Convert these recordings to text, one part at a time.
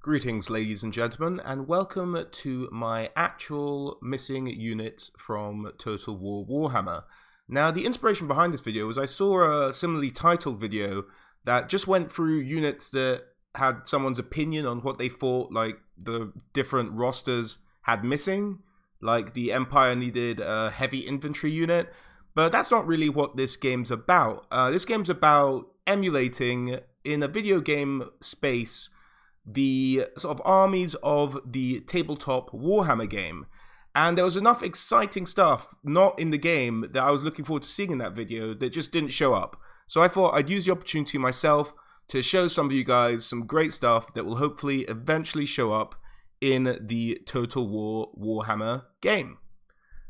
Greetings, ladies and gentlemen, and welcome to my actual missing units from Total War Warhammer. Now, the inspiration behind this video was I saw a similarly titled video that just went through units that had someone's opinion on what they thought, like, the different rosters had missing. Like, the Empire needed a heavy infantry unit, but that's not really what this game's about. This game's about emulating, in a video game space, the sort of armies of the tabletop Warhammer game. And there was enough exciting stuff not in the game that I was looking forward to seeing in that video that just didn't show up. So I thought I'd use the opportunity myself to show some of you guys some great stuff that will hopefully eventually show up in the Total War Warhammer game.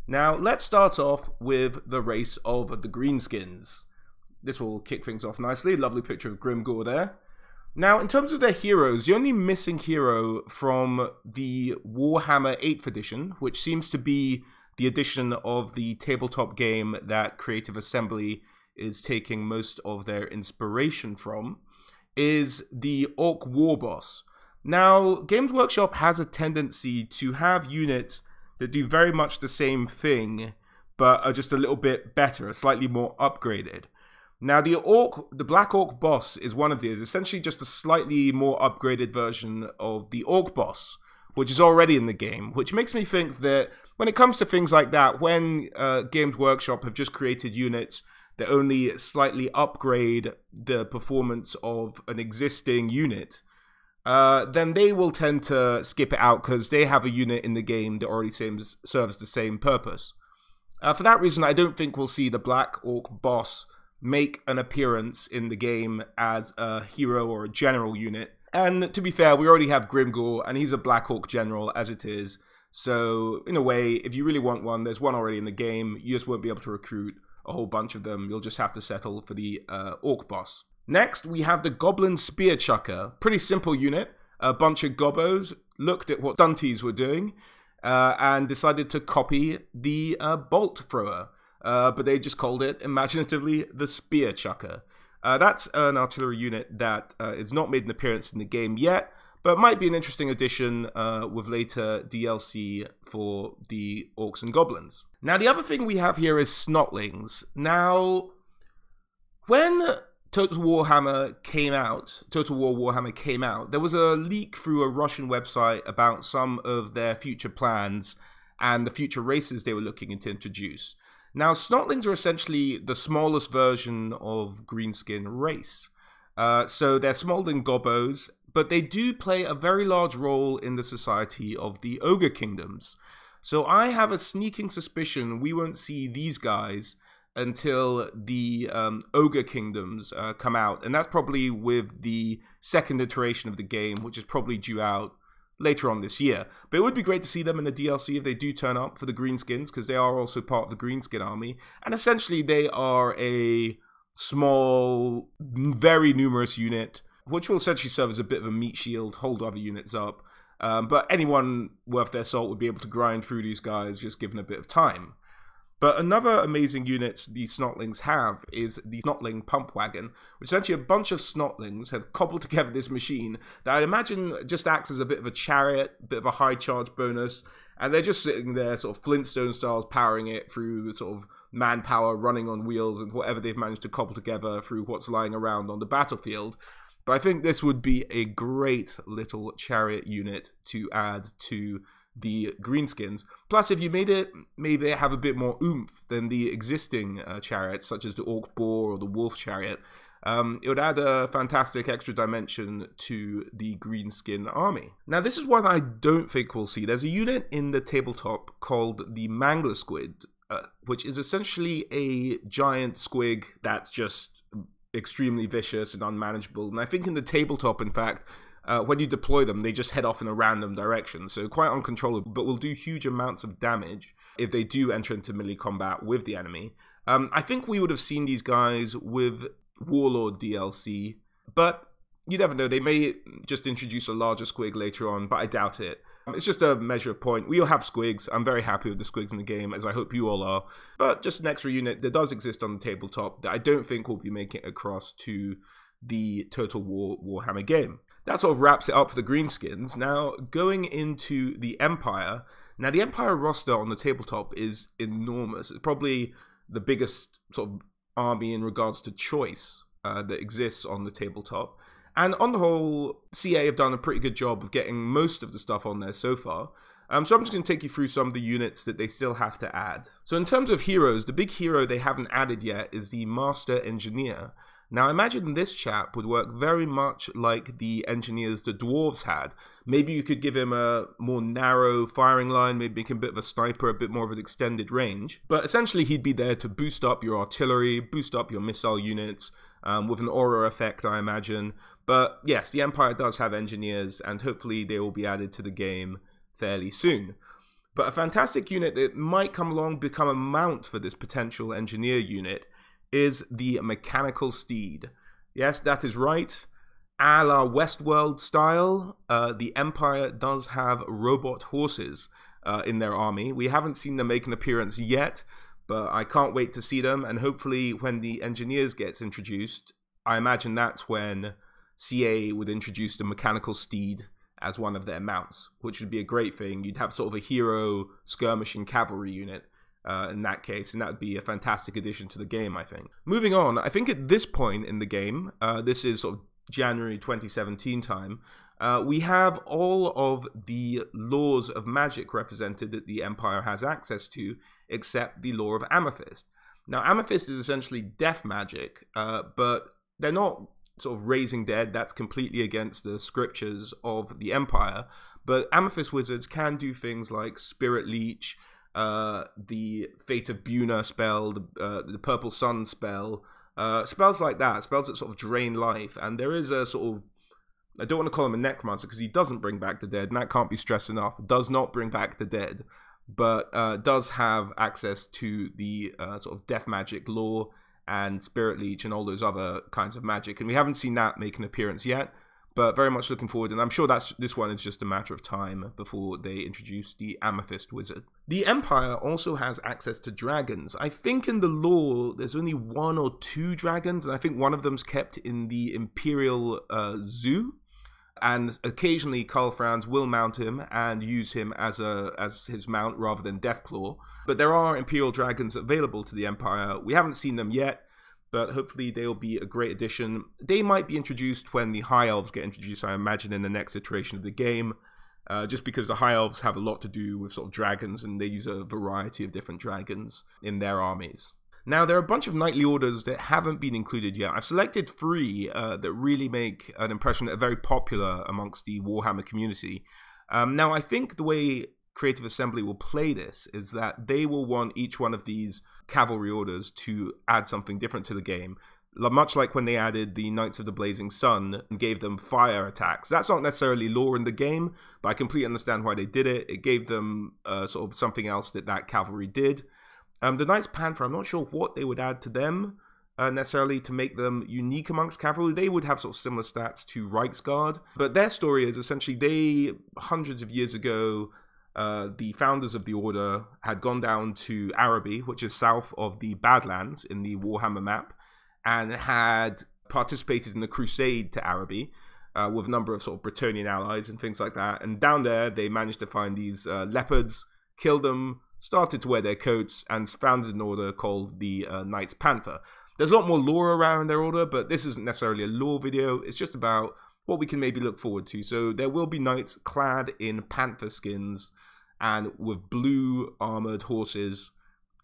Now let's start off with the race of the Greenskins. This will kick things off nicely. Lovely picture of Grimgor there. Now, in terms of their heroes, the only missing hero from the Warhammer 8th edition, which seems to be the edition of the tabletop game that Creative Assembly is taking most of their inspiration from, is the Orc War Bos. Now, Games Workshop has a tendency to have units that do very much the same thing, but are just a little bit better, slightly more upgraded. Now, the Black Orc Boss is one of these, essentially just a slightly more upgraded version of the Orc Boss, which is already in the game, which makes me think that when it comes to things like that, when Games Workshop have just created units that only slightly upgrade the performance of an existing unit, then they will tend to skip it out because they have a unit in the game that already serves the same purpose. For that reason, I don't think we'll see the Black Orc Boss make an appearance in the game as a hero or a general unit. And to be fair, we already have Grimgor, and he's a Black Orc general as it is. So, in a way, if you really want one, there's one already in the game. You just won't be able to recruit a whole bunch of them. You'll just have to settle for the Orc Boss. Next, we have the Goblin Spear Chucker. Pretty simple unit. A bunch of gobbos looked at what stunties were doing and decided to copy the Bolt Thrower. But they just called it, imaginatively, the Spear Chucker. That's an artillery unit that is not made an appearance in the game yet, but might be an interesting addition with later DLC for the Orcs and Goblins. Now, the other thing we have here is Snotlings. Now, when Total War Warhammer came out, there was a leak through a Russian website about some of their future plans and the future races they were looking to introduce. Now, Snotlings are essentially the smallest version of Greenskin race. So they're smaller than Gobbos, but they do play a very large role in the society of the Ogre Kingdoms. So I have a sneaking suspicion we won't see these guys until the Ogre Kingdoms come out. And that's probably with the second iteration of the game, which is probably due out later on this year. But it would be great to see them in a DLC if they do turn up for the Greenskins, because they are also part of the Greenskin army. And essentially they are a small, very numerous unit, which will essentially serve as a bit of a meat shield, hold other units up. But anyone worth their salt would be able to grind through these guys just given a bit of time. But another amazing unit the Snotlings have is the Snotling Pump Wagon, which essentially a bunch of Snotlings have cobbled together this machine that I'd imagine just acts as a bit of a chariot, a bit of a high charge bonus, and they're just sitting there sort of Flintstone styles powering it through sort of manpower running on wheels and whatever they've managed to cobble together through what's lying around on the battlefield. But I think this would be a great little chariot unit to add to the Greenskins. Plus, if you made it, maybe they have a bit more oomph than the existing chariots, such as the Orc Bos or the Wolf Chariot. It would add a fantastic extra dimension to the Greenskin army. Now, this is one I don't think we'll see. There's a unit in the tabletop called the Mangler Squigs, which is essentially a giant squig that's just extremely vicious and unmanageable. And I think in the tabletop, in fact, when you deploy them, they just head off in a random direction, so quite uncontrollable, but will do huge amounts of damage if they do enter into melee combat with the enemy. I think we would have seen these guys with Warlord DLC, but you never know, they may just introduce a larger squig later on, but I doubt it. It's just a measure of point. We all have squigs. I'm very happy with the squigs in the game, as I hope you all are. But just an extra unit that does exist on the tabletop that I don't think will be making it across to the Total War Warhammer game. that sort of wraps it up for the greenskins. Now, going into the Empire. Now, the Empire roster on the tabletop is enormous. It's probably the biggest sort of army in regards to choice that exists on the tabletop. And on the whole, CA have done a pretty good job of getting most of the stuff on there so far. So I'm just going to take you through some of the units that they still have to add. So in terms of heroes, the big hero they haven't added yet is the Master Engineer. Now, I imagine this chap would work very much like the engineers the dwarves had. Maybe you could give him a more narrow firing line, maybe make him a bit of a sniper, a bit more of an extended range. But essentially, he'd be there to boost up your artillery, boost up your missile units, with an aura effect, I imagine. But yes, the Empire does have engineers, and hopefully they will be added to the game fairly soon. But a fantastic unit that might come along, become a mount for this potential engineer unit, is the Mechanical Steed. Yes, that is right. A la Westworld style, the Empire does have robot horses in their army. We haven't seen them make an appearance yet, but I can't wait to see them. And hopefully when the Engineers gets introduced, I imagine that's when CA would introduce the Mechanical Steed as one of their mounts, which would be a great thing. You'd have sort of a hero skirmishing cavalry unit in that case, and that would be a fantastic addition to the game, I think. Moving on, I think at this point in the game, this is sort of January 2017 time, we have all of the laws of magic represented that the Empire has access to, except the law of Amethyst. Now, Amethyst is essentially death magic, but they're not sort of raising dead. That's completely against the scriptures of the Empire. But Amethyst Wizards can do things like Spirit Leech, the Fate of Buna spell, the Purple Sun spell, spells like that, spells that sort of drain life. And there is a sort of, I don't want to call him a necromancer because he doesn't bring back the dead, and that can't be stressed enough. Does not bring back the dead, but does have access to the sort of death magic lore and Spirit Leech and all those other kinds of magic. And we haven't seen that make an appearance yet, but very much looking forward. And I'm sure this one is just a matter of time before they introduce the Amethyst Wizard. The Empire also has access to dragons. I think in the lore, there's only 1 or 2 dragons, and I think one of them's kept in the Imperial Zoo. And occasionally Karl Franz will mount him and use him as his mount rather than Deathclaw. But there are Imperial Dragons available to the Empire. We haven't seen them yet, but hopefully they'll be a great addition. They might be introduced when the High Elves get introduced, I imagine, in the next iteration of the game. Just because the High Elves have a lot to do with sort of dragons, and they use a variety of different dragons in their armies. Now, there are a bunch of knightly orders that haven't been included yet. I've selected 3 that really make an impression that are very popular amongst the Warhammer community. Now, I think the way Creative Assembly will play this is that they will want each one of these cavalry orders to add something different to the game. Much like when they added the Knights of the Blazing Sun and gave them fire attacks. That's not necessarily lore in the game, but I completely understand why they did it. It gave them sort of something else that cavalry did. The Knights Panther, I'm not sure what they would add to them necessarily to make them unique amongst cavalry. They would have sort of similar stats to Reiksguard, but their story is essentially they, hundreds of years ago, the founders of the order had gone down to Araby, which is south of the Badlands in the Warhammer map, and had participated in the crusade to Araby with a number of sort of Bretonnian allies and things like that. And down there, they managed to find these leopards, killed them, started to wear their coats, and founded an order called the Knights Panther. There's a lot more lore around their order, but this isn't necessarily a lore video. It's just about what we can maybe look forward to. So there will be knights clad in panther skins and with blue armored horses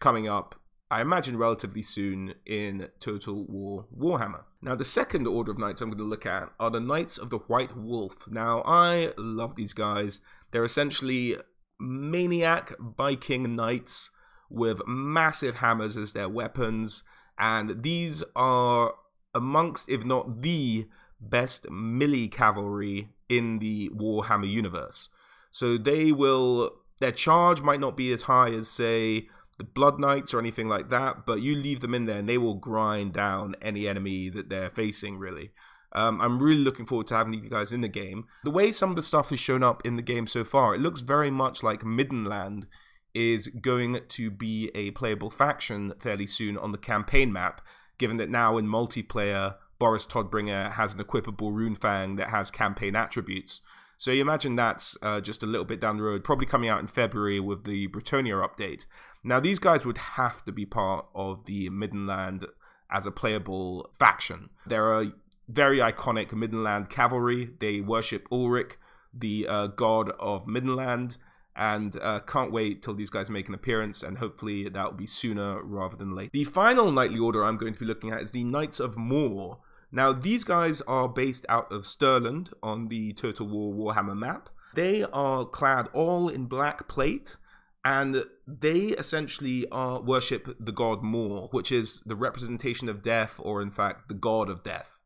coming up, I imagine relatively soon, in Total War Warhammer. Now, the second order of knights I'm going to look at are the Knights of the White Wolf. Now, I love these guys. They're essentially maniac Viking knights with massive hammers as their weapons, and these are amongst, if not the best melee cavalry in the Warhammer universe. So their charge might not be as high as, say, the Blood Knights or anything like that, but you leave them in there and they will grind down any enemy that they're facing, really. I'm really looking forward to having these guys in the game. The way some of the stuff has shown up in the game so far, it looks very much like Middenland is going to be a playable faction fairly soon on the campaign map, given that now in multiplayer, Boris Todbringer has an equipable rune fang that has campaign attributes. So you imagine that's just a little bit down the road, probably coming out in February with the Bretonnia update. Now, these guys would have to be part of the Middenland as a playable faction. They're a very iconic Middenland cavalry. They worship Ulrich, the god of Middenland, and can't wait till these guys make an appearance, and hopefully that will be sooner rather than later. The final knightly order I'm going to be looking at is the Knights of Moor. Now, these guys are based out of Stirland on the Total War Warhammer map. They are clad all in black plate, and they essentially worship the god Moor, which is the representation of death, or in fact, the god of death.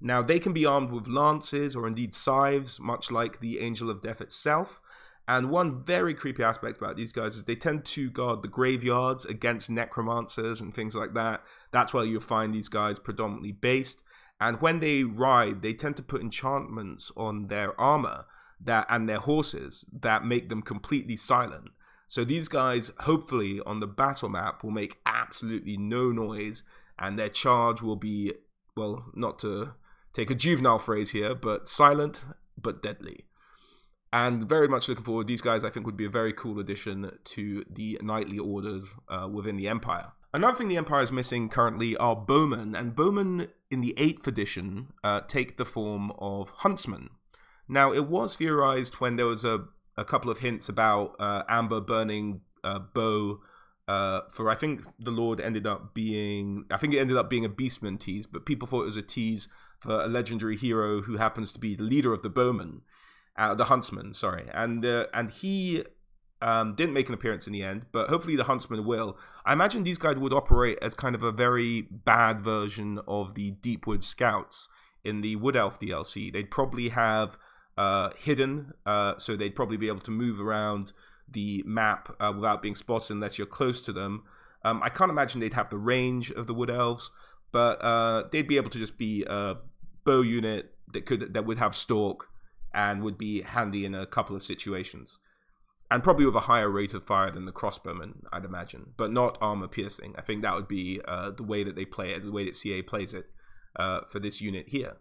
Now, they can be armed with lances or indeed scythes, much like the Angel of Death itself. And one very creepy aspect about these guys is they tend to guard the graveyards against necromancers and things like that. That's where you'll find these guys predominantly based. And when they ride, they tend to put enchantments on their armor and their horses that make them completely silent. So these guys, hopefully, on the battle map will make absolutely no noise, and their charge will be, well, not to take a juvenile phrase here, but silent but deadly. And very much looking forward. These guys, I think, would be a very cool addition to the knightly orders within the Empire. Another thing the Empire is missing currently are bowmen, and bowmen in the 8th edition take the form of huntsmen. Now, it was theorized when there was a couple of hints about Amber burning bow for, I think the Lord ended up being, I think it ended up being a Beastmen tease, but people thought it was a tease for a legendary hero who happens to be the leader of the bowmen. The huntsman, sorry, and he didn't make an appearance in the end, but hopefully the huntsman will. I imagine these guys would operate as kind of a very bad version of the Deepwood Scouts in the Wood Elf DLC. They'd probably have hidden, so they'd probably be able to move around the map without being spotted unless you're close to them. I can't imagine they'd have the range of the Wood Elves, but they'd be able to just be a bow unit that would have stalk and would be handy in a couple of situations. And probably with a higher rate of fire than the crossbowmen, I'd imagine. But not armor piercing. I think that would be the way that they play it, the way that CA plays it for this unit here.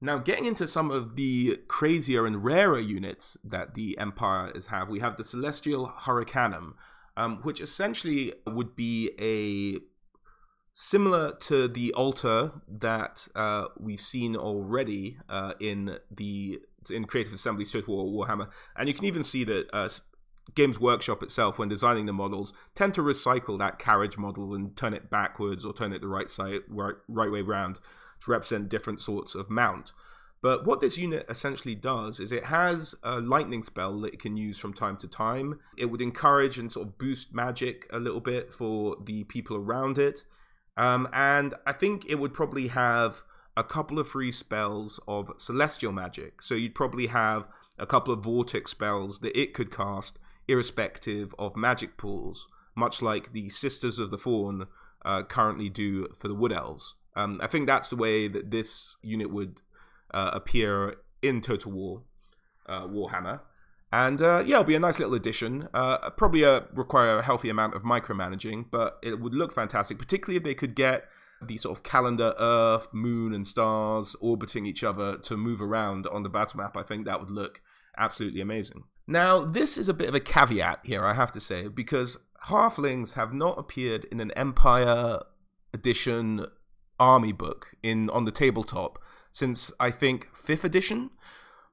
Now, getting into some of the crazier and rarer units that the Empire have, we have the Celestial Hurricanum, which essentially would be similar to the altar that we've seen already in Creative Assembly's Total War Warhammer. And you can even see that Games Workshop itself, when designing the models, tend to recycle that carriage model and turn it backwards or turn it the right way round to represent different sorts of mount. But what this unit essentially does is it has a lightning spell that it can use from time to time. It would encourage and sort of boost magic a little bit for the people around it. And I think it would probably have a couple of free spells of celestial magic. So you'd probably have a couple of Vortex spells that it could cast irrespective of magic pools, much like the Sisters of the Fawn currently do for the Wood Elves. I think that's the way that this unit would appear in Total War Warhammer. And yeah, it'll be a nice little addition. Probably require a healthy amount of micromanaging, but it would look fantastic, particularly if they could get the sort of calendar Earth, Moon, and stars orbiting each other to move around on the battle map. I think that would look absolutely amazing. Now, this is a bit of a caveat here, I have to say, because Halflings have not appeared in an Empire Edition army book on the tabletop since, I think, 5th edition.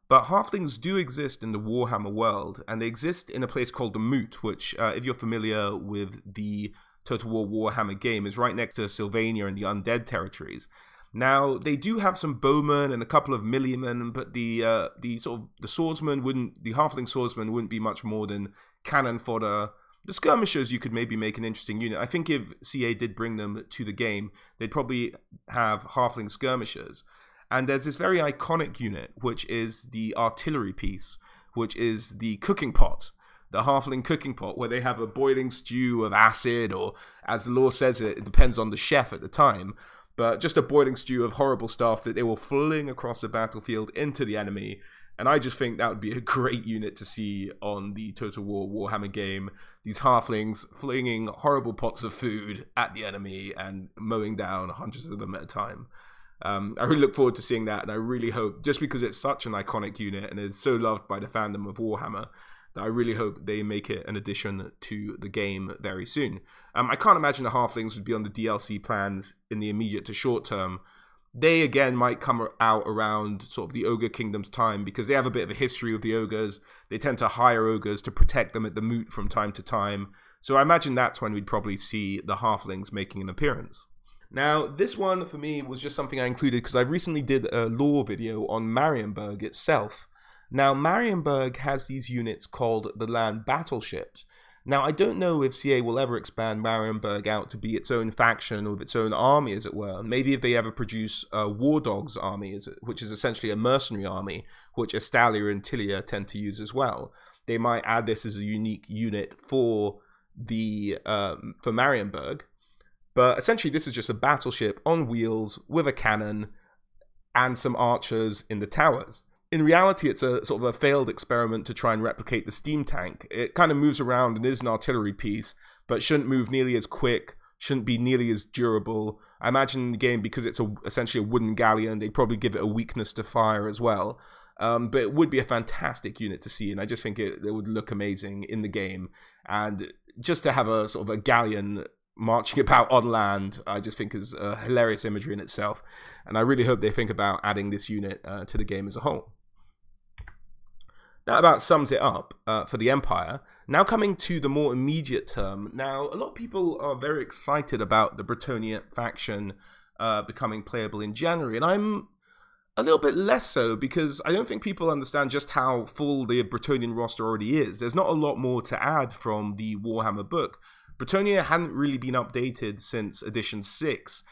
But Halflings do exist in the Warhammer world, and they exist in a place called the Moot, which, if you're familiar with the Total War Warhammer game, is right next to Sylvania and the Undead territories. Now, they do have some bowmen and a couple of milliemen, but the Halfling swordsmen wouldn't be much more than cannon fodder. The skirmishers, you could maybe make an interesting unit. I think if CA did bring them to the game, they'd probably have Halfling skirmishers. And there's this very iconic unit, which is the artillery piece, which is the cooking pot, the Halfling cooking pot, where they have a boiling stew of acid, or as the lore says it depends on the chef at the time, but just a boiling stew of horrible stuff that they will fling across the battlefield into the enemy. And I just think that would be a great unit to see on the Total War Warhammer game. These Halflings flinging horrible pots of food at the enemy and mowing down hundreds of them at a time. I really look forward to seeing that, and I really hope, just because it's such an iconic unit and is so loved by the fandom of Warhammer, that I really hope they make it an addition to the game very soon. I can't imagine the Halflings would be on the DLC plans in the immediate to short term. They, again, might come out around sort of the Ogre Kingdom's time, because they have a bit of a history with the Ogres. They tend to hire Ogres to protect them at the Moot from time to time. So I imagine that's when we'd probably see the Halflings making an appearance. Now, this one, for me, was just something I included because I recently did a lore video on Marienburg itself. Now, Marienburg has these units called the Land Battleships. Now, I don't know if CA will ever expand Marienburg out to be its own faction or its own army, as it were. Maybe if they ever produce a War Dogs army, which is essentially a mercenary army, which Estalia and Tilia tend to use as well. They might add this as a unique unit for Marienburg. But essentially, this is just a battleship on wheels with a cannon and some archers in the towers. In reality, it's a sort of a failed experiment to try and replicate the steam tank. It kind of moves around and is an artillery piece, but shouldn't move nearly as quick, shouldn't be nearly as durable. I imagine in the game, because it's essentially a wooden galleon, they'd probably give it a weakness to fire as well. But it would be a fantastic unit to see, and I just think it would look amazing in the game. And just to have a sort of a galleon marching about on land, I just think is a hilarious imagery in itself. And I really hope they think about adding this unit to the game as a whole. That about sums it up for the Empire. Now coming to the more immediate term. Now, a lot of people are very excited about the Bretonnia faction becoming playable in January, and I'm a little bit less so, because I don't think people understand just how full the Bretonnian roster already is. There's not a lot more to add from the Warhammer book. Bretonnia hadn't really been updated since edition 6.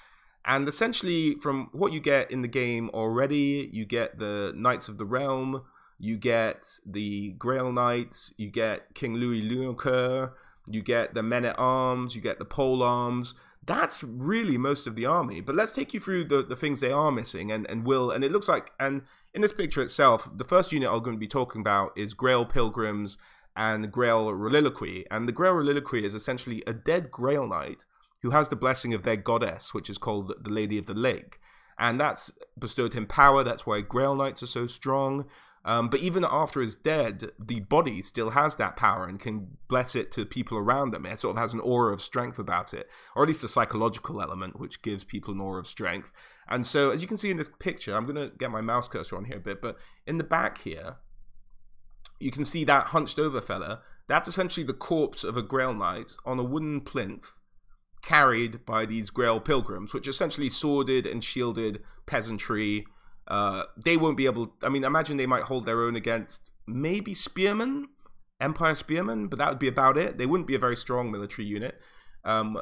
And essentially, from what you get in the game already, you get the Knights of the Realm, you get the Grail Knights, you get King Louis Lunacoeur, you get the Men-at-Arms, you get the Pole Arms. That's really most of the army. But let's take you through the things they are missing, and it looks like, and in this picture itself, the first unit I'm going to be talking about is Grail Pilgrims and Grail Reliloquy. And the Grail Reliloquy is essentially a dead Grail Knight who has the blessing of their goddess, which is called the Lady of the Lake. And that's bestowed him power. That's why Grail Knights are so strong. But even after he's dead, the body still has that power and can bless it to people around them. It sort of has an aura of strength about it, or at least a psychological element, which gives people an aura of strength. And so, as you can see in this picture, I'm going to get my mouse cursor on here a bit, but in the back here, you can see that hunched over fella. That's essentially the corpse of a Grail Knight on a wooden plinth, carried by these Grail Pilgrims, which are essentially sworded and shielded peasantry. They won't be able, I mean, imagine they might hold their own against maybe spearmen, Empire spearmen, but that would be about it. They wouldn't be a very strong military unit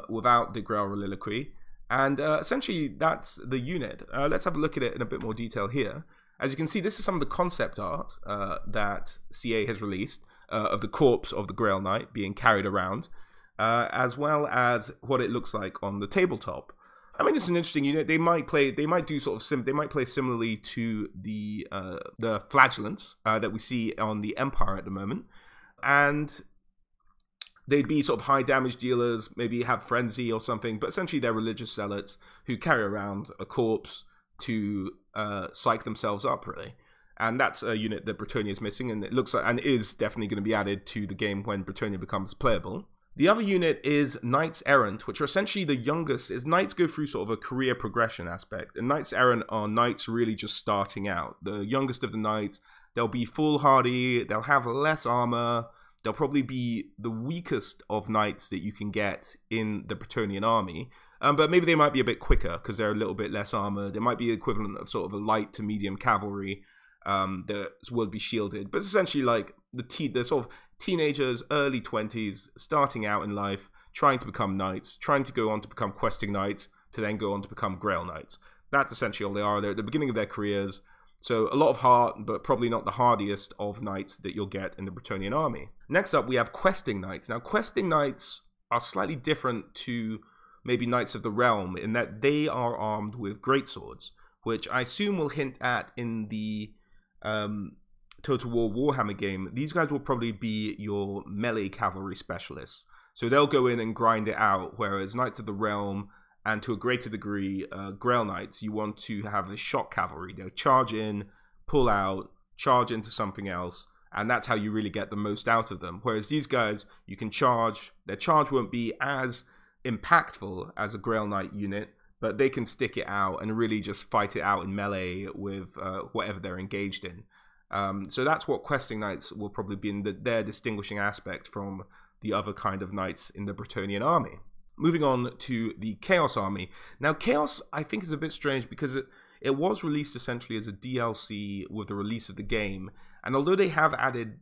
without the Grail Reliloquy. And essentially, that's the unit. Let's have a look at it in a bit more detail here. As you can see, this is some of the concept art that CA has released of the corpse of the Grail Knight being carried around, as well as what it looks like on the tabletop. I mean, it's an interesting unit. They might play similarly to the Flagellants that we see on the Empire at the moment, and they'd be sort of high damage dealers, maybe have frenzy or something. But essentially, they're religious zealots who carry around a corpse to psych themselves up, really. And that's a unit that Bretonnia is missing, and it looks like, and is definitely going to be added to the game when Bretonnia becomes playable. The other unit is Knights Errant, which are essentially the youngest. As Knights go through sort of a career progression aspect, and Knights Errant are Knights really just starting out. The youngest of the Knights, they'll be foolhardy, they'll have less armor, they'll probably be the weakest of Knights that you can get in the Bretonnian army. But maybe they might be a bit quicker because they're a little bit less armor. They might be the equivalent of sort of a light to medium cavalry that will be shielded. But it's essentially like the sort of teenagers, early 20s, starting out in life, trying to become knights, trying to go on to become questing knights, to then go on to become Grail Knights. That's essentially all they are. They're at the beginning of their careers. So a lot of heart, but probably not the hardiest of knights that you'll get in the Bretonnian army. Next up, we have questing knights. Now, questing knights are slightly different to maybe Knights of the Realm in that they are armed with greatswords, which I assume will hint at in the Total War Warhammer game. These guys will probably be your melee cavalry specialists. So they'll go in and grind it out, whereas Knights of the Realm and to a greater degree, Grail Knights, you want to have the shock cavalry. They'll charge in, pull out, charge into something else, and that's how you really get the most out of them. Whereas these guys, you can charge, their charge won't be as impactful as a Grail Knight unit, but they can stick it out and really just fight it out in melee with whatever they're engaged in. So that's what questing knights will probably be in their distinguishing aspect from the other kind of knights in the Bretonnian army. Moving on to the Chaos army. Now, Chaos, I think, is a bit strange because it was released essentially as a DLC with the release of the game, and although they have added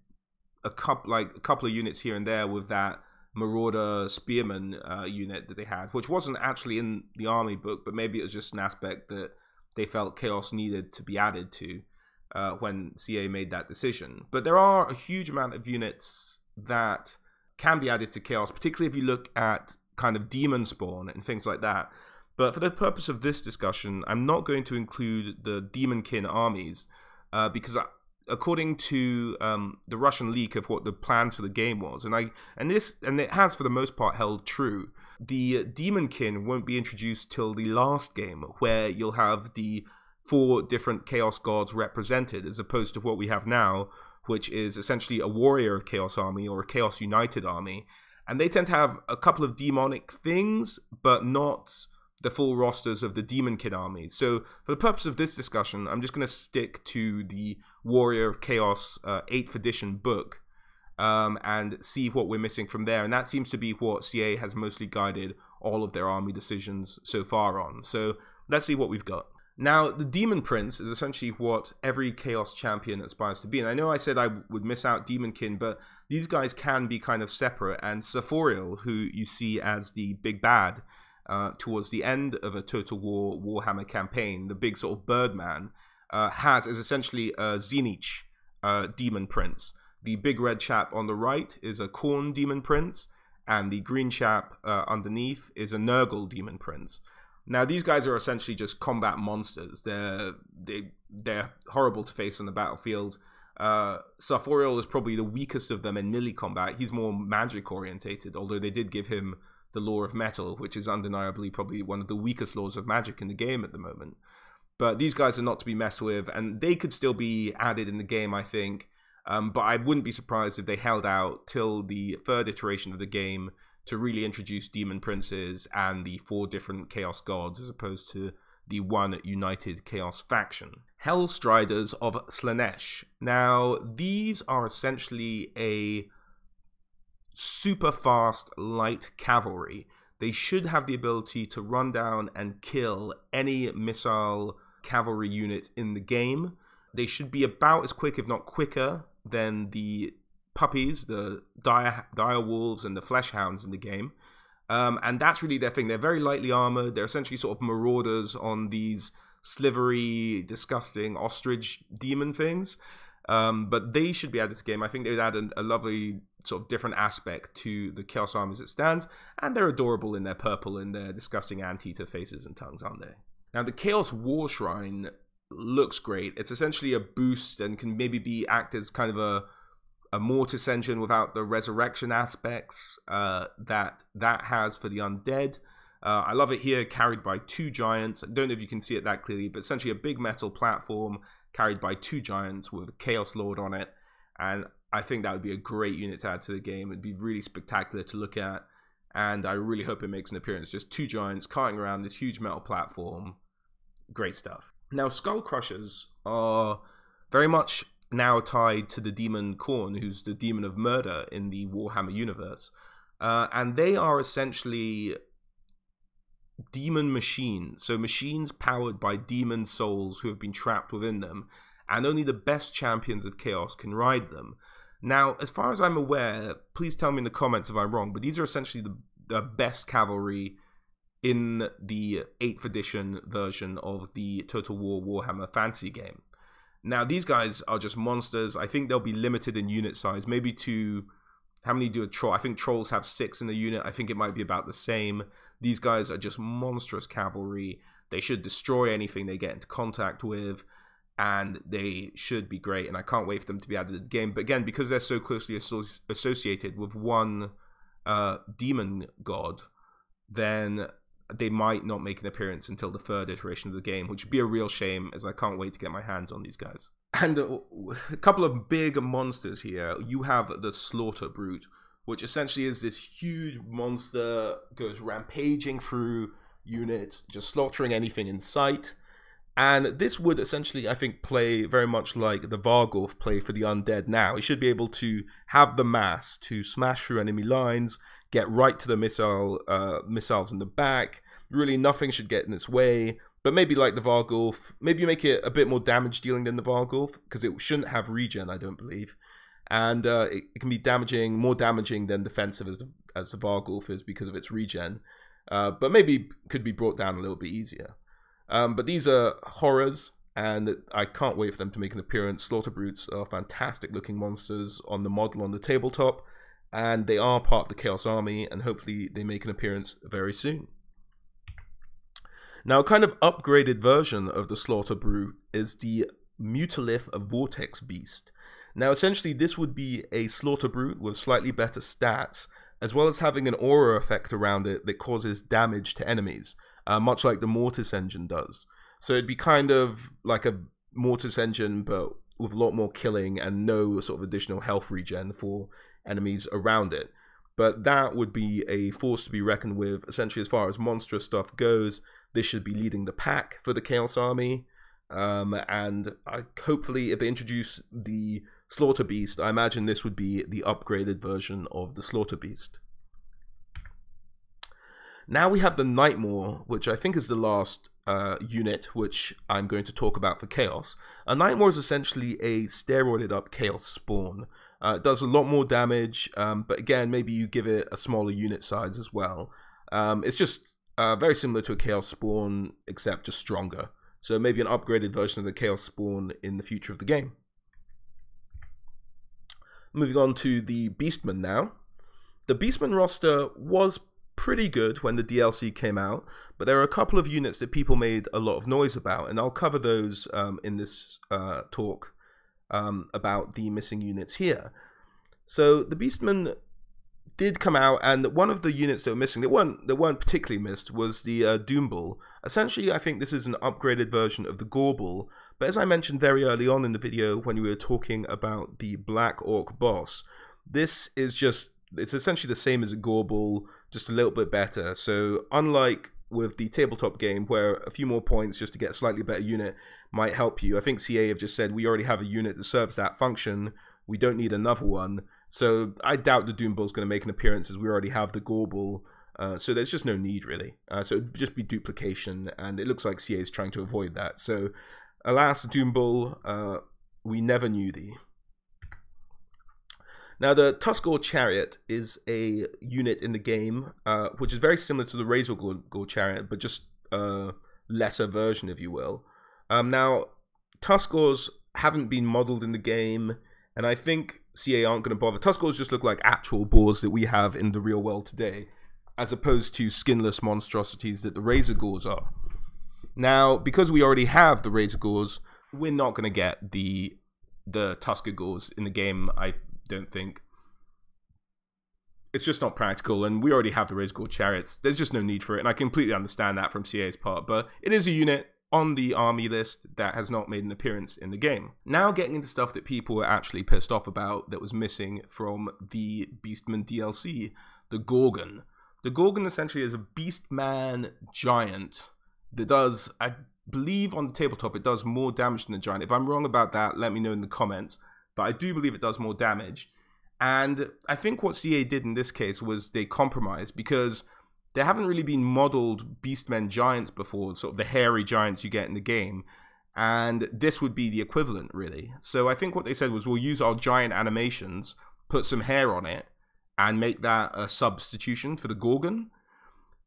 a couple of units here and there with that Marauder Spearman unit that they had, which wasn't actually in the army book, but maybe it was just an aspect that they felt Chaos needed to be added to when CA made that decision. But there are a huge amount of units that can be added to Chaos, particularly if you look at kind of demon spawn and things like that. But for the purpose of this discussion, I'm not going to include the Demonkin armies because according to the Russian leak of what the plans for the game was, and it has for the most part held true, the Demonkin won't be introduced till the last game, where you'll have the 4 different Chaos gods represented, as opposed to what we have now, which is essentially a warrior of Chaos army or a Chaos United army. And they tend to have a couple of demonic things, but not the full rosters of the Demonkin army. So for the purpose of this discussion, I'm just going to stick to the Warrior of Chaos 8th edition book and see what we're missing from there. And that seems to be what CA has mostly guided all of their army decisions so far on. So let's see what we've got. Now, the Daemon Prince is essentially what every Chaos champion aspires to be. And I know I said I would miss out Demonkin, but these guys can be kind of separate. And Saforiel, who you see as the big bad towards the end of a Total War Warhammer campaign, the big sort of Birdman, is essentially a Zenich Demon Prince. The big red chap on the right is a Khorne Demon Prince, and the green chap underneath is a Nurgle Demon Prince. Now, these guys are essentially just combat monsters. They're horrible to face on the battlefield. Saforiel is probably the weakest of them in melee combat. He's more magic orientated, although they did give him the Law of Metal, which is undeniably probably one of the weakest laws of magic in the game at the moment. But these guys are not to be messed with, and they could still be added in the game, I think. But I wouldn't be surprised if they held out till the 3rd iteration of the game to really introduce Demon Princes and the 4 different Chaos gods, as opposed to the 1 united Chaos faction. Hellstriders of Slaanesh. Now, these are essentially a super fast light cavalry. They should have the ability to run down and kill any missile cavalry unit in the game. They should be about as quick, if not quicker, than the puppies, the dire wolves, and the flesh hounds in the game. And that's really their thing. They're very lightly armored. They're essentially sort of marauders on these slivery, disgusting ostrich demon things. But they should be added to the game. I think they'd add a lovely sort of different aspect to the Chaos army as it stands. And they're adorable in their purple and their disgusting anteater faces and tongues, aren't they? Now, the Chaos War Shrine looks great. It's essentially a boost and can maybe act as kind of a Mortis engine without the resurrection aspects that has for the undead. I love it here, carried by 2 giants. I don't know if you can see it that clearly, but essentially a big metal platform carried by 2 giants with a Chaos Lord on it. And I think that would be a great unit to add to the game. It'd be really spectacular to look at. And I really hope it makes an appearance. Just 2 giants carting around this huge metal platform. Great stuff. Now, Skull Crushers are very much now tied to the demon Khorne, who's the demon of murder in the Warhammer universe. And they are essentially demon machines. So machines powered by demon souls who have been trapped within them. And only the best champions of Chaos can ride them. Now, as far as I'm aware, please tell me in the comments if I'm wrong, but these are essentially the best cavalry in the 8th edition version of the Total War Warhammer fantasy game. Now, these guys are just monsters. I think they'll be limited in unit size, maybe to, how many do a troll? I think trolls have 6 in the unit. I think it might be about the same. These guys are just monstrous cavalry. They should destroy anything they get into contact with, and they should be great, and I can't wait for them to be added to the game. But again, because they're so closely associated with one demon god, then they might not make an appearance until the 3rd iteration of the game, which would be a real shame, as I can't wait to get my hands on these guys. And a couple of big monsters here. You have the Slaughter Brute, which essentially is this huge monster, goes rampaging through units, just slaughtering anything in sight. And this would essentially, I think, play very much like the Varghulf play for the undead now. It should be able to have the mass to smash through enemy lines, get right to the missiles in the back. Really, nothing should get in its way. But maybe like the Varghulf, maybe you make it a bit more damage dealing than the Varghulf, because it shouldn't have regen, I don't believe. And it can be more damaging than defensive as the Varghulf is because of its regen. But maybe could be brought down a little bit easier. But these are horrors, and I can't wait for them to make an appearance. Slaughter Brutes are fantastic looking monsters on the model on the tabletop, and they are part of the Chaos Army, and hopefully they make an appearance very soon. Now, a kind of upgraded version of the Slaughter Brute is the Mutalith Vortex Beast. Now, essentially, this would be a Slaughter Brute with slightly better stats, as well as having an aura effect around it that causes damage to enemies, much like the Mortis engine does. So it'd be kind of like a Mortis engine, but with a lot more killing and no sort of additional health regen for enemies around it. But that would be a force to be reckoned with. Essentially, as far as monstrous stuff goes, this should be leading the pack for the Chaos Army. And hopefully, if they introduce the Slaughter Beast, I imagine this would be the upgraded version of the Slaughter Beast. Now we have the Nightmare, which I think is the last unit which I'm going to talk about for Chaos. A Nightmare is essentially a steroided up Chaos spawn. It does a lot more damage, but again, maybe you give it a smaller unit size as well. It's just very similar to a Chaos spawn, except just stronger. So maybe an upgraded version of the Chaos spawn in the future of the game. Moving on to the Beastmen now. The Beastmen roster was pretty good when the DLC came out, but there are a couple of units that people made a lot of noise about, and I'll cover those in this talk about the missing units here. So the Beastmen did come out, and one of the units that were missing, that weren't particularly missed, was the Doombul. Essentially, I think this is an upgraded version of the Gorbul, but as I mentioned very early on in the video when we were talking about the Black Orc Bos, this is just, it's essentially the same as a Gorbul, just a little bit better. So unlike with the tabletop game, where a few more points just to get a slightly better unit might help you, I think CA have just said we already have a unit that serves that function, we don't need another one. So I doubt the Doombul's going to make an appearance, as we already have the Gorbul. So there's just no need, really. So it'd just be duplication, and it looks like CA is trying to avoid that. So alas, Doombul, we never knew thee. Now, the Tuskgor Chariot is a unit in the game, which is very similar to the Razorgore Chariot, but just a lesser version, if you will. Now, Tuskgors haven't been modeled in the game, and I think CA aren't going to bother. Tuskgors just look like actual boars that we have in the real world today, as opposed to skinless monstrosities that the Razorgores are. Now, because we already have the Razorgores, we're not going to get the Tuskgors in the game, I don't think. It's just not practical, and we already have the Razorgore Chariots. There's just no need for it, and I completely understand that from CA's part, but it is a unit on the army list that has not made an appearance in the game. Now getting into stuff that people were actually pissed off about that was missing from the Beastmen DLC, the Ghorgon. The Ghorgon essentially is a Beastman giant that does, I believe on the tabletop, it does more damage than the giant. If I'm wrong about that, let me know in the comments. But I do believe it does more damage. And I think what CA did in this case was they compromised, because there haven't really been modeled Beastmen giants before, sort of the hairy giants you get in the game. And this would be the equivalent, really. So I think what they said was, we'll use our giant animations, put some hair on it, and make that a substitution for the Ghorgon.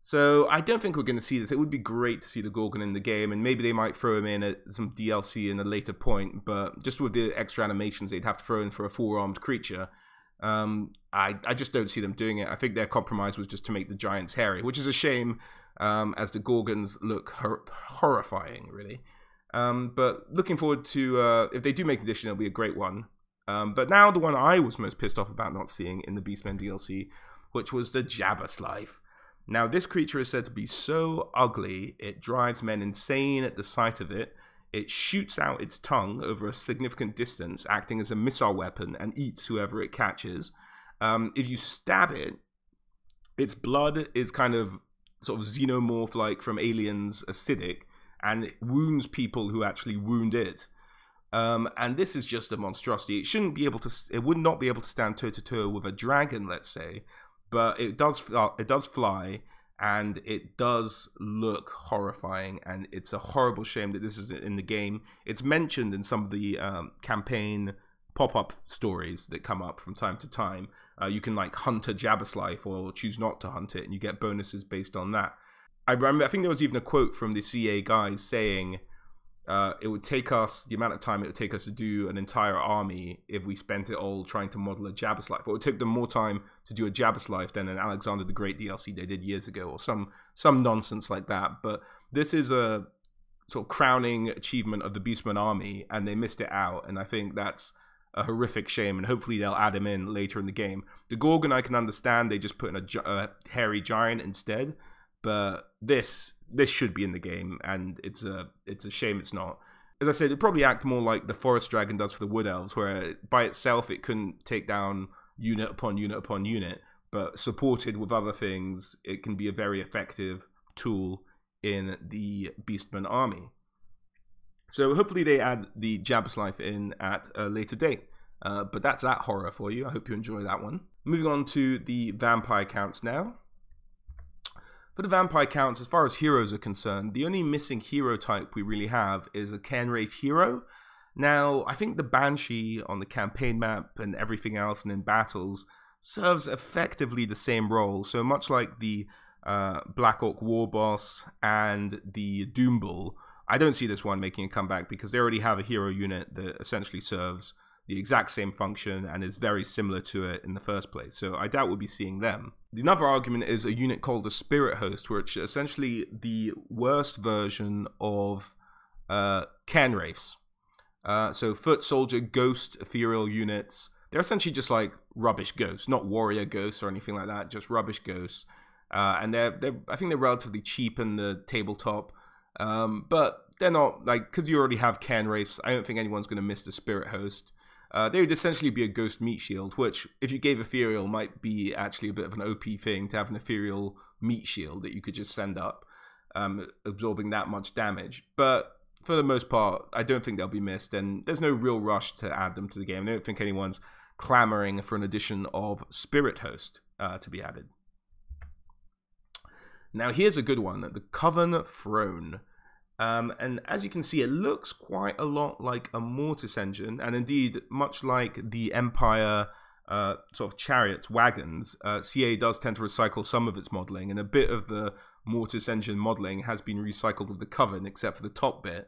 So I don't think we're going to see this. It would be great to see the Ghorgon in the game, and maybe they might throw him in at some DLC in a later point, but just with the extra animations they'd have to throw in for a four-armed creature, I just don't see them doing it. I think their compromise was just to make the giants hairy, which is a shame, as the Ghorgons look horrifying, really. But looking forward to, if they do make an addition, it'll be a great one. But now the one I was most pissed off about not seeing in the Beastmen DLC, which was the Jabberslythe. Now, this creature is said to be so ugly, it drives men insane at the sight of it. It shoots out its tongue over a significant distance, acting as a missile weapon, and eats whoever it catches. If you stab it, its blood is kind of sort of xenomorph-like from Aliens, acidic, and it wounds people who actually wound it. And this is just a monstrosity. It would not be able to stand toe-to-toe with a dragon, let's say, but it does fly, and it does look horrifying, and it's a horrible shame that this isn't in the game. It's mentioned in some of the campaign pop-up stories that come up from time to time. You can like hunt a Jabberslythe or choose not to hunt it, and you get bonuses based on that. I think there was even a quote from the CA guys saying it would take us the amount of time it would take us to do an entire army if we spent it all trying to model a Jabberslythe. But it would take them more time to do a Jabberslythe than an Alexander the Great DLC they did years ago, or some nonsense like that. But this is a sort of crowning achievement of the Beastmen army, and they missed it out, and I think that's a horrific shame, and hopefully they'll add him in later in the game. The Ghorgon I can understand, they just put in a hairy giant instead, but this should be in the game, and it's a shame it's not. As I said, it'd probably act more like the Forest Dragon does for the Wood Elves, where by itself it couldn't take down unit upon unit upon unit, but supported with other things, it can be a very effective tool in the Beastmen army. So hopefully they add the Jabberslythe in at a later date. But that's that horror for you. I hope you enjoy that one. Moving on to the vampire counts now. For the vampire counts, as far as heroes are concerned, the only missing hero type we really have is a Cairnwraith hero. Now, I think the Banshee on the campaign map and everything else and in battles serves effectively the same role. So much like the Black Orc War Boss and the Doombull, I don't see this one making a comeback because they already have a hero unit that essentially serves the exact same function and is very similar to it in the first place. So I doubt we'll be seeing them. Another argument is a unit called the Spirit Host, which is essentially the worst version of Cairnwraiths. So foot soldier, ghost, ethereal units. They're essentially just like rubbish ghosts, not warrior ghosts or anything like that, just rubbish ghosts. And I think they're relatively cheap in the tabletop. But they're not, like, because you already have Cairnwraiths, I don't think anyone's going to miss the Spirit Host. They would essentially be a ghost meat shield, which, if you gave ethereal, might be actually a bit of an OP thing to have an ethereal meat shield that you could just send up, absorbing that much damage. But for the most part, I don't think they'll be missed, and there's no real rush to add them to the game. I don't think anyone's clamoring for an addition of Spirit Host to be added. Now here's a good one, the Coven Throne. And as you can see, it looks quite a lot like a Mortis engine, and indeed, much like the Empire sort of chariots, wagons, CA does tend to recycle some of its modeling, and a bit of the Mortis engine modeling has been recycled with the Coven, except for the top bit,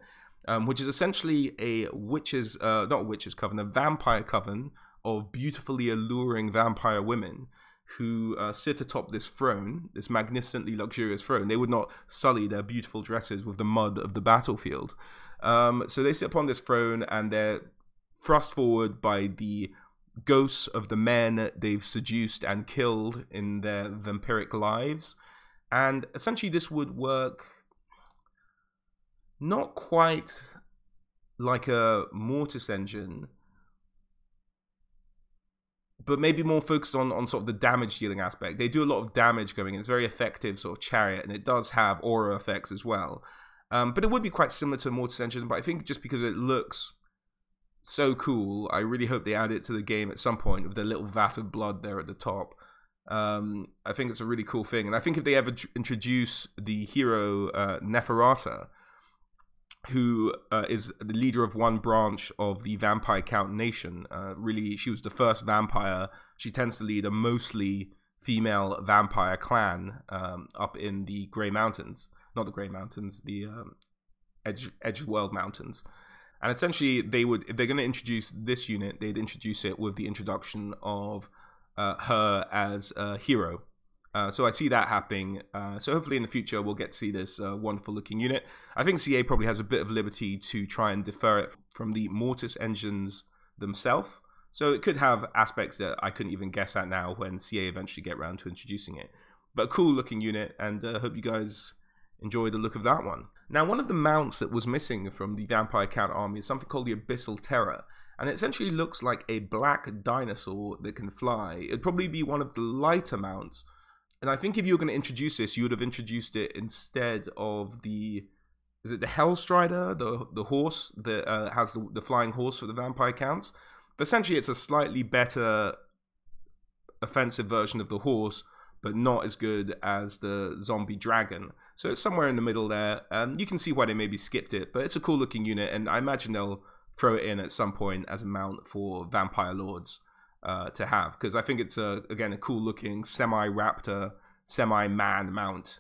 which is essentially a a vampire coven of beautifully alluring vampire women who sit atop this throne, this magnificently luxurious throne. They would not sully their beautiful dresses with the mud of the battlefield. So they sit upon this throne, and they're thrust forward by the ghosts of the men they've seduced and killed in their vampiric lives. And essentially this would work not quite like a Mortis engine, but maybe more focused on sort of the damage dealing aspect. They do a lot of damage going in. It's a very effective sort of chariot, and it does have aura effects as well. But it would be quite similar to a Mortis engine, but I think just because it looks so cool, I really hope they add it to the game at some point with their little vat of blood there at the top. I think it's a really cool thing. And I think if they ever introduce the hero Neferata, who is the leader of one branch of the Vampire Count Nation. Really, she was the first vampire. She tends to lead a mostly female vampire clan up in the Grey Mountains. Not the Grey Mountains, the Edgeworld Mountains. And essentially, if they're going to introduce this unit, they'd introduce it with the introduction of her as a hero. So I see that happening. So hopefully in the future we'll get to see this wonderful looking unit. I think CA probably has a bit of liberty to try and defer it from the Mortis engines themselves. So it could have aspects that I couldn't even guess at now when CA eventually get around to introducing it. But a cool looking unit, and hope you guys enjoy the look of that one. Now, one of the mounts that was missing from the Vampire Count army is something called the Abyssal Terra, and it essentially looks like a black dinosaur that can fly. It'd probably be one of the lighter mounts, and I think if you were going to introduce this, you would have introduced it instead of the... Is it the Hellstrider, the horse that has the flying horse for the Vampire Counts? But essentially, it's a slightly better offensive version of the horse, but not as good as the zombie dragon. So it's somewhere in the middle there. You can see why they maybe skipped it, but it's a cool looking unit, and I imagine they'll throw it in at some point as a mount for Vampire Lords to have, because I think it's, again, a cool looking semi-raptor, semi-man mount.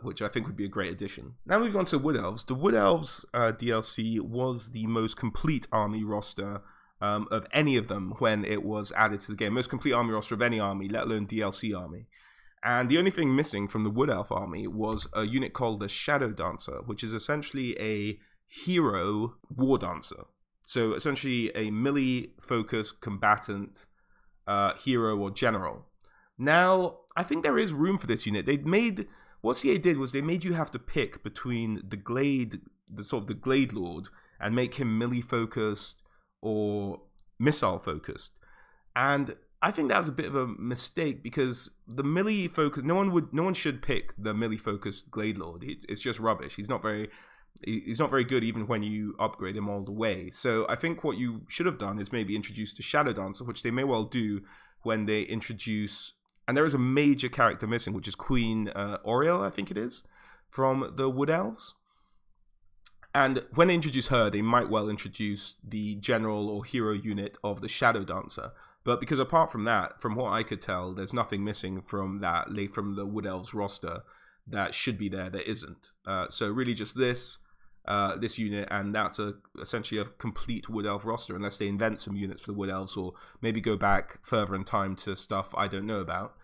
Which I think would be a great addition. Now moving on to Wood Elves. The Wood Elves DLC was the most complete army roster of any of them when it was added to the game. Most complete army roster of any army, let alone DLC army. And the only thing missing from the Wood Elf army was a unit called the Shadow Dancer, which is essentially a hero war dancer. So essentially a melee-focused combatant hero or general. Now, I think there is room for this unit. What CA did was they made you have to pick between the Glade Lord, and make him melee focused or missile focused. And I think that was a bit of a mistake, because the melee focus, no one should pick the melee focused Glade Lord. It's just rubbish. He's not very good even when you upgrade him all the way. So I think what you should have done is maybe introduce the Shadow Dancer, which they may well do when they introduce. And there is a major character missing, which is Queen Oriel, I think it is, from the Wood Elves. And when they introduce her, they might well introduce the general or hero unit of the Shadow Dancer. But because apart from that, from what I could tell, there's nothing missing from the Wood Elves roster that should be there that isn't. So really just this unit, and that's essentially a complete Wood Elf roster, unless they invent some units for the Wood Elves, or maybe go back further in time to stuff I don't know about.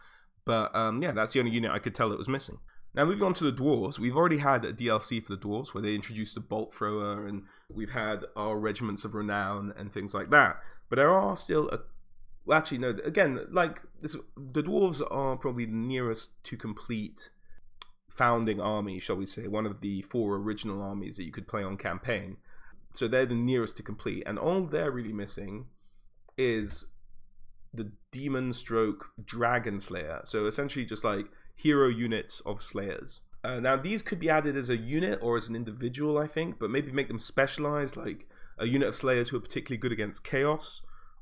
But yeah, that's the only unit I could tell that was missing. Now moving on to the Dwarves, we've already had a DLC for the Dwarves where they introduced the Bolt Thrower, and we've had our Regiments of Renown and things like that. But there are still well, actually no, again, like the Dwarves are probably the nearest to complete founding army, shall we say, one of the 4 original armies that you could play on campaign. So they're the nearest to complete, and all they're really missing is the Demon Stroke Dragon Slayer. So essentially just like hero units of Slayers. Now these could be added as a unit or as an individual, I think, but maybe make them specialized, like a unit of Slayers who are particularly good against Chaos,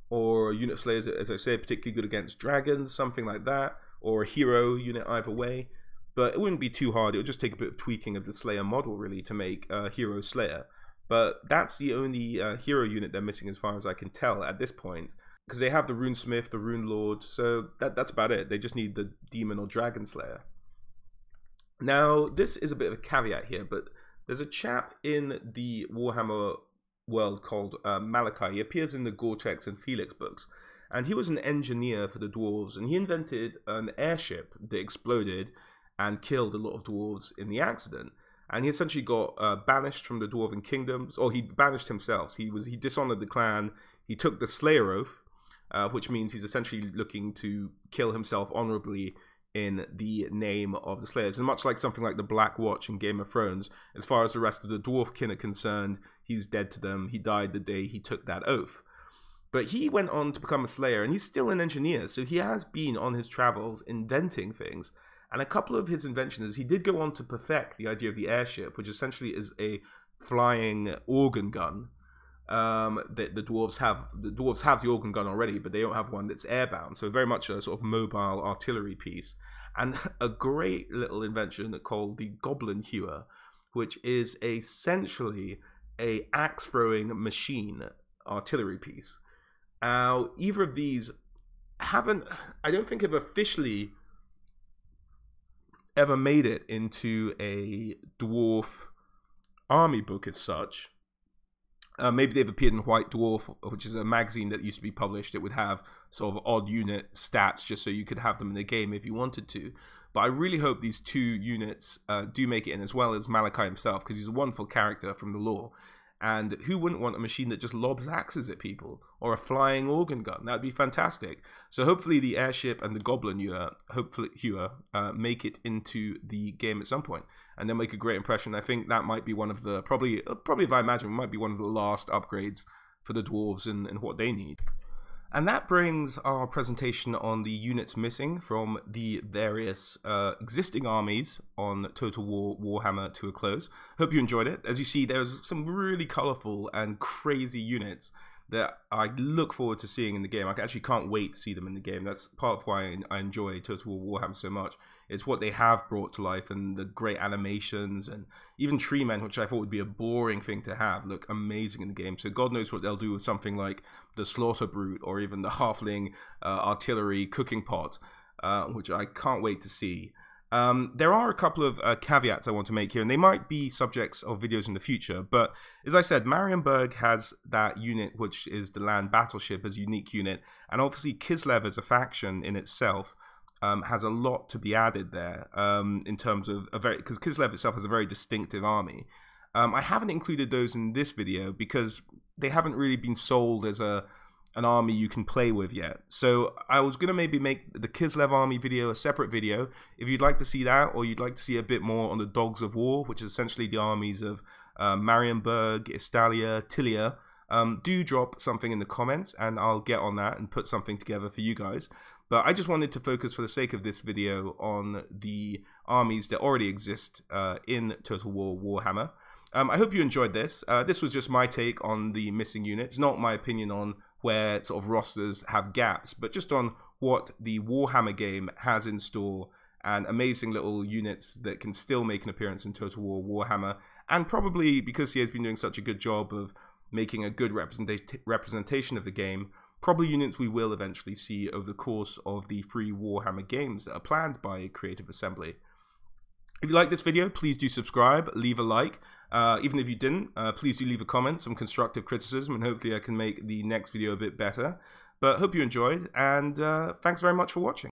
or a unit of Slayers, as I say, particularly good against Dragons, something like that, or a hero unit either way. But it wouldn't be too hard. It would just take a bit of tweaking of the Slayer model, really, to make a Hero Slayer. But that's the only hero unit they're missing as far as I can tell at this point. Because they have the Runesmith, the Rune Lord, so that's about it. They just need the Demon or Dragon Slayer. Now, this is a bit of a caveat here, but there's a chap in the Warhammer world called Malakai. He appears in the Vortex and Felix books. And he was an engineer for the Dwarves, and he invented an airship that exploded and killed a lot of dwarves in the accident. And he essentially got banished from the Dwarven Kingdoms, or he banished himself. He dishonored the clan. He took the Slayer Oath, which means he's essentially looking to kill himself honorably in the name of the Slayers. And much like something like the Black Watch in Game of Thrones, as far as the rest of the dwarf kin are concerned, he's dead to them. He died the day he took that oath. But he went on to become a Slayer, and he's still an engineer, so he has been on his travels inventing things. And a couple of his inventions, he did go on to perfect the idea of the airship, which essentially is a flying organ gun. That the dwarves have. The dwarves have the organ gun already, but they don't have one that's airbound. So very much a sort of mobile artillery piece. And a great little invention called the Goblin Hewer, which is essentially a axe-throwing machine artillery piece. Now, either of these I don't think have officially ever made it into a dwarf army book as such. Maybe they've appeared in White Dwarf, which is a magazine that used to be published. It would have sort of odd unit stats just so you could have them in the game if you wanted to. But I really hope these 2 units do make it in, as well as Malakai himself, because he's a wonderful character from the lore. And who wouldn't want a machine that just lobs axes at people? Or a flying organ gun? That would be fantastic. So hopefully the airship and the Goblin make it into the game at some point. And they'll make a great impression. I think that might be one of the, probably if I imagine, might be one of the last upgrades for the dwarves and what they need. And that brings our presentation on the units missing from the various existing armies on Total War Warhammer to a close. Hope you enjoyed it. As you see, there's some really colourful and crazy units that I look forward to seeing in the game. I actually can't wait to see them in the game. That's part of why I enjoy Total War Warhammer so much. It's what they have brought to life, and the great animations, and even tree men, which I thought would be a boring thing to have, look amazing in the game. So God knows what they'll do with something like the Slaughter Brute, or even the Halfling artillery cooking pot, which I can't wait to see. There are a couple of caveats I want to make here, and they might be subjects of videos in the future, but as I said, Marienburg has that unit, which is the land battleship, as a unique unit, and obviously Kislev as a faction in itself has a lot to be added there, in terms of because Kislev itself has a very distinctive army. I haven't included those in this video because they haven't really been sold as an army you can play with yet. So I was going to maybe make the Kislev army video a separate video. If you'd like to see that, or you'd like to see a bit more on the Dogs of War, which is essentially the armies of Marienburg, Estalia, Tilia, do drop something in the comments and I'll get on that and put something together for you guys. But I just wanted to focus for the sake of this video on the armies that already exist in Total War Warhammer. I hope you enjoyed this. This was just my take on the missing units, not my opinion on where sort of rosters have gaps, but just on what the Warhammer game has in store, and amazing little units that can still make an appearance in Total War Warhammer, and probably because he has been doing such a good job of making a good representation of the game, probably units we will eventually see over the course of the free Warhammer games that are planned by Creative Assembly. If you like this video, please do subscribe, leave a like. Even if you didn't, please do leave a comment, some constructive criticism, and hopefully I can make the next video a bit better. But hope you enjoyed, and thanks very much for watching.